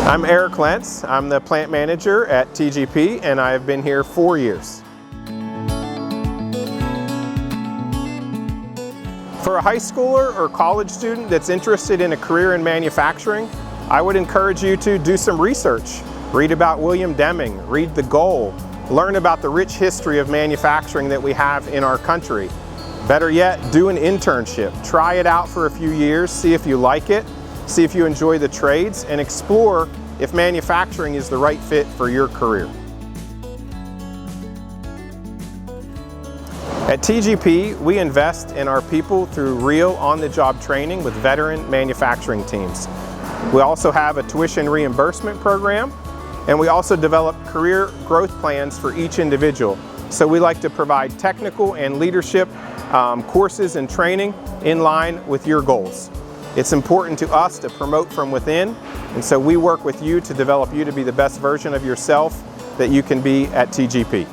I'm Eric Lentz. I'm the plant manager at TGP, and I have been here 4 years. For a high schooler or college student that's interested in a career in manufacturing, I would encourage you to do some research. Read about William Deming, read The Goal, learn about the rich history of manufacturing that we have in our country. Better yet, do an internship. Try it out for a few years, see if you like it, see if you enjoy the trades, and explore if manufacturing is the right fit for your career. At TGP, we invest in our people through real on-the-job training with veteran manufacturing teams. We also have a tuition reimbursement program, and we also develop career growth plans for each individual. So we like to provide technical and leadership courses and training in line with your goals. It's important to us to promote from within, and so we work with you to develop you to be the best version of yourself that you can be at TGP.